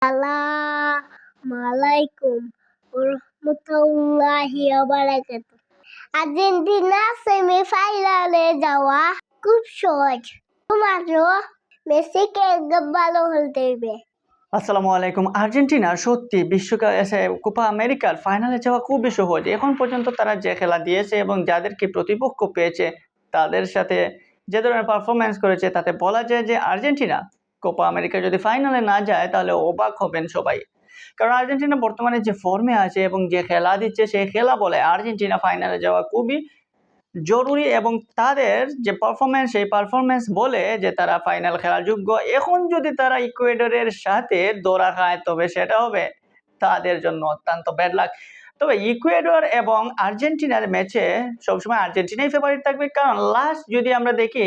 আসসালামালাইকুম ওরহমতুল্লাহি ওয়াবারাকাতুহু। আর্জেন্টিনা সেমিফাইনালে যাওয়া খুব সহজ, মাত্র মেসিকে ভালো খেলতে হবে। আসসালামু আলাইকুম। আর্জেন্টিনা সত্যি বিশ্বকাপ কোপা আমেরিকার ফাইনালে যাওয়া খুবই সহজ। এখন পর্যন্ত তারা যে খেলা দিয়েছে এবং যাদেরকে প্রতিপক্ষ পেয়েছে তাদের সাথে যে ধরনের পারফরমেন্স করেছে তাতে বলা যায় যে আর্জেন্টিনা কোপা আমেরিকা যদি ফাইনালে না যায় তাহলে অবাক হবেন সবাই। কারণ আর্জেন্টিনা বর্তমানে যে ফর্মে আছে এবং যে খেলা দিচ্ছে সেই খেলা বলে আর্জেন্টিনা ফাইনালে যাওয়া খুবই জরুরি এবং তাদের যে পারফরমেন্স সেই পারফরমেন্স বলে যে তারা ফাইনাল খেলার যোগ্য। এখন যদি তারা ইকুয়েডরের সাথে দৌড়া খায় তবে সেটা হবে তাদের জন্য অত্যন্ত ব্যাড লাক। তবে ইকুয়েডর এবং আর্জেন্টিনার ম্যাচে সবসময় আর্জেন্টিনাই ফেভারিট থাকবে, কারণ লাস্ট যদি আমরা দেখি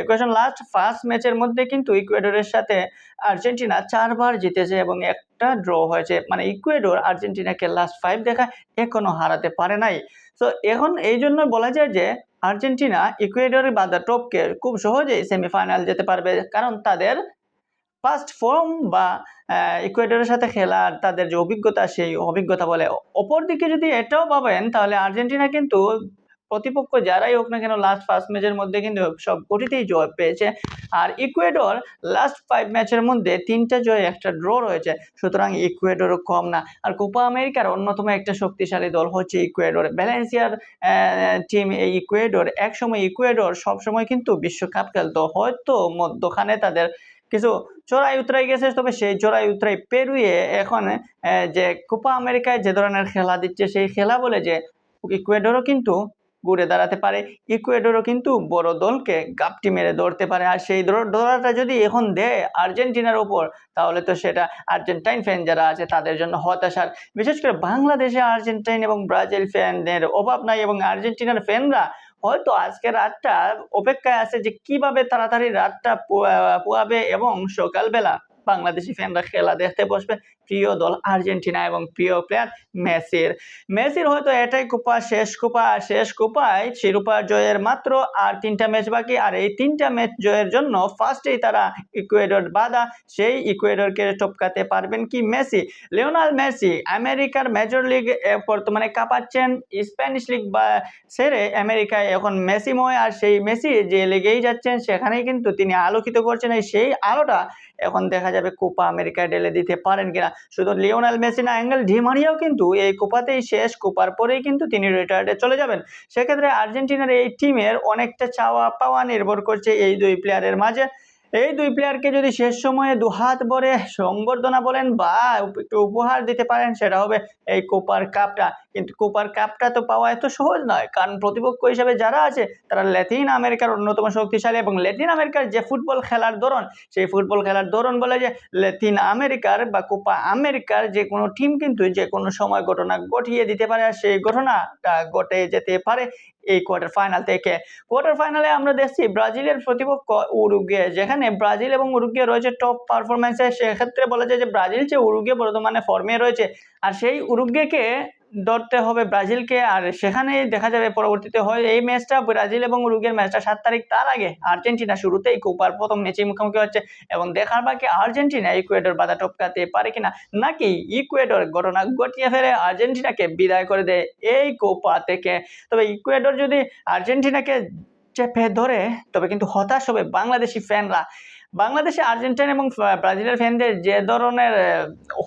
ইকুয়েশন লাস্ট ফার্স্ট ম্যাচের মধ্যে কিন্তু ইকুয়েডরের সাথে আর্জেন্টিনা 4বার জিতেছে এবং একটা ড্র হয়েছে। মানে ইকুয়েডর আর্জেন্টিনাকে লাস্ট 5 দেখায় এখনো হারাতে পারে নাই। তো এখন এই জন্য বলা যায় যে আর্জেন্টিনা ইকুয়েডরের বাধা টপকে খুব সহজেই সেমিফাইনাল যেতে পারবে, কারণ তাদের ফার্স্ট ফর্ম বা ইকুয়েডরের সাথে খেলার তাদের যে অভিজ্ঞতা সেই অভিজ্ঞতা বলে। অপরদিকে যদি এটাও পাবেন তাহলে আর্জেন্টিনা কিন্তু প্রতিপক্ষ যারাই হোক না কেন লাস্ট ফার্স্ট ম্যাচের মধ্যে কিন্তু সব কোটিতেই জয় পেয়েছে, আর ইকুয়েডর লাস্ট 5 ম্যাচের মধ্যে 3টা জয় একটা ড্র রয়েছে। সুতরাং ইকুয়েডরও কম না। আর কোপা আমেরিকার অন্যতম একটা শক্তিশালী দল হচ্ছে ইকুয়েডর। ভ্যালেন্সিয়ার টিম এই ইকুয়েডর। একসময় ইকুয়েডর সবসময় কিন্তু বিশ্বকাপ খেলতো, হয়তো মধ্যখানে তাদের কিছু চড়াই উতরাই গেছে, তবে সেই চড়াই উতরাই পেরিয়ে এখন যে কোপা আমেরিকায় যে ধরনের খেলা দিচ্ছে সেই খেলা বলে যে ইকুয়েডরও কিন্তু ঘুরে দাঁড়াতে পারে, ইকুয়েডরও কিন্তু বড় দলকে গাপটি মেরে ধরতে পারে। আর সেই ধরাটা যদি এখন দেয় আর্জেন্টিনার ওপর তাহলে তো সেটা আর্জেন্টাইন ফ্যান যারা আছে তাদের জন্য হতাশার। বিশেষ করে বাংলাদেশে আর্জেন্টাইন এবং ব্রাজিল ফ্যানদের অভাব নাই এবং আর্জেন্টিনার ফ্যানরা হয়তো আজকে রাতটা অপেক্ষায় আছে যে কিভাবে তাড়াতাড়ি রাতটা পোয়াবে এবং সকালবেলা বাংলাদেশি ফ্যানরা খেলা দেখতে বসবে প্রিয় দল আর্জেন্টিনা এবং প্রিয় প্লেয়ার মেসির হয়তো এটাই কোপা, শেষ কোপায় শিরোপা জয়ের মাত্র আর 3টা ম্যাচ বাকি। আর এই 3টা ম্যাচ জয়ের জন্য ফার্স্টেই তারা ইকুয়েডর বাধা, সেই ইকুয়েডরকে টপকাতে পারবেন কি মেসি? লিওনেল মেসি আমেরিকার মেজর লিগ বর্তমানে কাঁপাচ্ছেন, স্প্যানিশ লিগ বা ছেড়ে আমেরিকায় এখন মেসিময়। আর সেই মেসি যে লিগেই যাচ্ছেন সেখানেই কিন্তু তিনি আলোকিত করছেন, সেই আলোটা এখন দেখা যাবে কোপা আমেরিকায় ঢেলে দিতে পারেন কিনা। শুধু লিওনেল মেসি না, অ্যাঙ্গেল ডি মারিয়াও কিন্তু এই কোপাতেই শেষ, কোপার পরেই কিন্তু তিনি রিটায়ার্ডে চলে যাবেন। সেক্ষেত্রে আর্জেন্টিনার এই টিমের অনেকটা চাওয়া পাওয়া নির্ভর করছে এই দুই প্লেয়ারের মাঝে। এই দুই প্লেয়ারকে যদি শেষ সময়ে দুহাত ভরে সংবর্ধনা বলেন বা একটু উপহার দিতে পারেন সেটা হবে এই কোপার কাপটা। কিন্তু কোপার কাপটা তো পাওয়া এত সহজ নয়, কারণ প্রতিপক্ষ হিসেবে যারা আছে তারা ল্যাটিন আমেরিকার অন্যতম শক্তিশালী এবং ল্যাটিন আমেরিকার যে ফুটবল খেলার ধরন সেই ফুটবল খেলার ধরন বলে যে ল্যাটিন আমেরিকার বা কোপা আমেরিকার যে কোনো টিম কিন্তু যে কোনো সময় ঘটনা ঘটিয়ে দিতে পারে, আর সেই ঘটনাটা ঘটে যেতে পারে এই কোয়ার্টার ফাইনাল থেকে। কোয়ার্টার ফাইনালে আমরা দেখছি ব্রাজিলের প্রতিপক্ষ উরুগুয়ে, যেখানে ব্রাজিল এবং উরুগুয়ে রয়েছে টপ পারফরমেন্সে। সেক্ষেত্রে বলা যায় যে ব্রাজিল যে উরুগুয়ে বর্তমানে ফর্মে রয়েছে, আর সেই উরুগুয়েকে ধরতে হবে ব্রাজিলকে। আর সেখানেই দেখা যাবে পরবর্তীতে হয় এই ম্যাচটা ব্রাজিল এবং উরুগুয়ের ম্যাচটা 7 তারিখ। তার আগে আর্জেন্টিনা শুরুতেই কোপার প্রথম ম্যাচে মুখোমুখি হচ্ছে এবং দেখার বাকি আর্জেন্টিনা ইকুয়েডর বাধা টপকাতে পারে কিনা, নাকি ইকুয়েডর ঘটনা ঘটিয়ে ফেলে আর্জেন্টিনাকে বিদায় করে দেয় এই কোপা থেকে। তবে ইকুয়েডর যদি আর্জেন্টিনাকে চেপে ধরে তবে কিন্তু হতাশ হবে বাংলাদেশি ফ্যানরা। বাংলাদেশে আর্জেন্টাইন এবং ব্রাজিলের ফ্যানদের যে ধরনের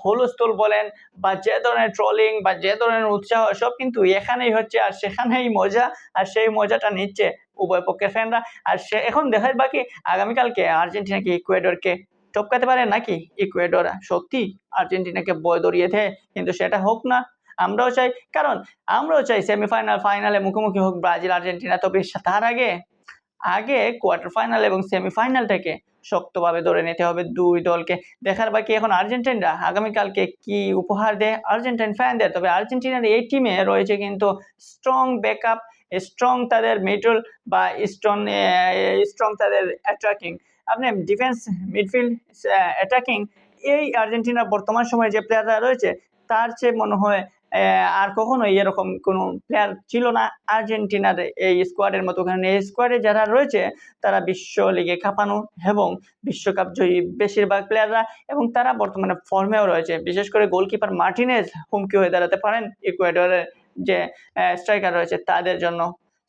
হুলস্থুল বলেন বা যে ধরনের ট্রলিং বা যে ধরনের উৎসাহ সব কিন্তু এখানেই হচ্ছে, আর সেখানেই মজা, আর সেই মজাটা নিচ্ছে উভয় পক্ষের ফ্যানরা। আর সে এখন দেখার বাকি আগামীকালকে আর্জেন্টিনা কি ইকুয়েডরকে টপকাতে পারে, নাকি ইকুয়েডর সত্যি আর্জেন্টিনাকে বয় ধরিয়ে দেয়। কিন্তু সেটা হোক না, আমরাও চাই, কারণ আমরাও চাই সেমিফাইনাল ফাইনালে মুখোমুখি হোক ব্রাজিল আর্জেন্টিনা। তবে তার আগে কোয়ার্টার ফাইনাল এবং সেমিফাইনালটাকে শক্তভাবে ধরে নিতে হবে দুই দলকে। দেখার বাকি এখন আর্জেন্টিনারা আগামীকালকে কি উপহার দেয় আর্জেন্টাইন ফ্যানদের। তবে আর্জেন্টিনার এই টিমে রয়েছে কিন্তু স্ট্রং ব্যাকআপ, স্ট্রং তাদের মিডল বা স্ট্রং তাদের অ্যাটাকিং, আপনি ডিফেন্স মিডফিল্ড অ্যাটাকিং। এই আর্জেন্টিনার বর্তমান সময়ে যে প্লেয়াররা রয়েছে তার চেয়ে মনে হয় আর কখনোই এরকম কোনো প্লেয়ার ছিল না আর্জেন্টিনার এই স্কোয়াডের মতো, কারণ এই স্কোয়াডে যারা রয়েছে তারা বিশ্ব লিগে কাঁপানো এবং বিশ্বকাপ জয়ী বেশিরভাগ প্লেয়াররা, এবং তারা বর্তমানে ফর্মেও রয়েছে। বিশেষ করে গোলকিপার মার্টিনেজ হুমকি হয়ে দাঁড়াতে পারেন ইকুয়েডরের যে স্ট্রাইকার রয়েছে তাদের জন্য।